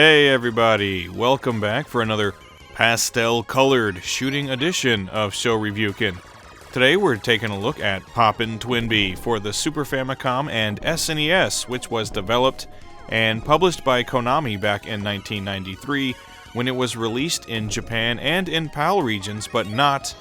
Hey everybody, welcome back for another pastel-colored shooting edition of SHOREVIEWKEN. Today we're taking a look at Poppin' Twinbee for the Super Famicom and SNES, which was developed and published by Konami back in 1993 when it was released in Japan and in PAL regions, but not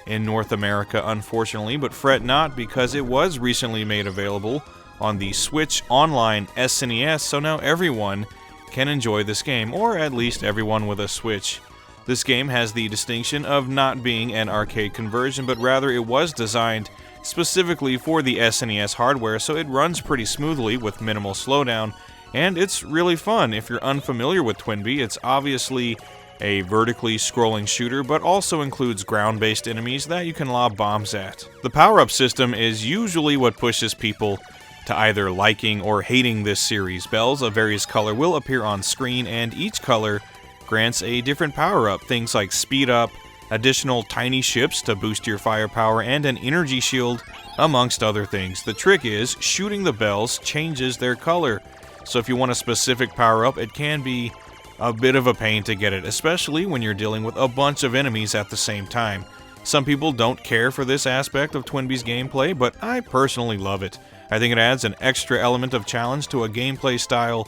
in North America, unfortunately. But fret not, because it was recently made available on the Switch Online SNES, so now everyone can enjoy this game, or at least everyone with a Switch. This game has the distinction of not being an arcade conversion, but rather it was designed specifically for the SNES hardware, so it runs pretty smoothly with minimal slowdown, and it's really fun. If you're unfamiliar with Twinbee, it's obviously a vertically scrolling shooter, but also includes ground-based enemies that you can lob bombs at. The power-up system is usually what pushes people to either liking or hating this series. Bells of various color will appear on screen, and each color grants a different power-up. Things like speed up, additional tiny ships to boost your firepower, and an energy shield, amongst other things. The trick is, shooting the bells changes their color, so if you want a specific power-up, it can be a bit of a pain to get it, especially when you're dealing with a bunch of enemies at the same time. Some people don't care for this aspect of Twinbee's gameplay, but I personally love it. I think it adds an extra element of challenge to a gameplay style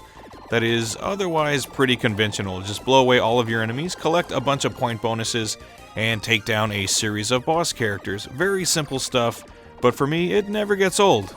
that is otherwise pretty conventional. Just blow away all of your enemies, collect a bunch of point bonuses, and take down a series of boss characters. Very simple stuff, but for me, it never gets old.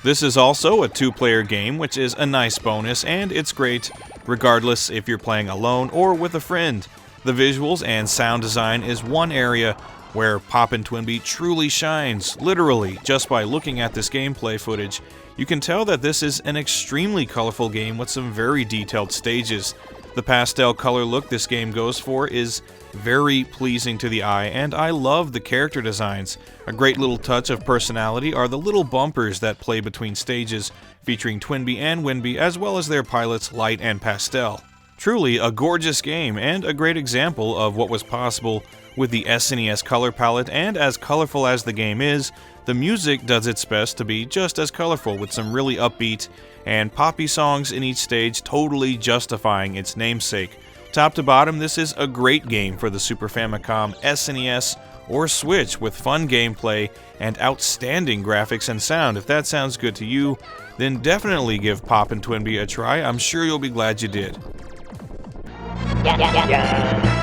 This is also a two-player game, which is a nice bonus, and it's great regardless if you're playing alone or with a friend. The visuals and sound design is one area where Poppin' Twinbee truly shines. Literally, just by looking at this gameplay footage, you can tell that this is an extremely colorful game with some very detailed stages. The pastel color look this game goes for is very pleasing to the eye, and I love the character designs. A great little touch of personality are the little bumpers that play between stages, featuring Twinbee and Winbee, as well as their pilots Light and Pastel. Truly a gorgeous game, and a great example of what was possible with the SNES color palette, and as colorful as the game is, the music does its best to be just as colorful, with some really upbeat and poppy songs in each stage, totally justifying its namesake. Top to bottom, this is a great game for the Super Famicom, SNES, or Switch, with fun gameplay and outstanding graphics and sound. If that sounds good to you, then definitely give Poppin' Twinbee a try. I'm sure you'll be glad you did. Yeah.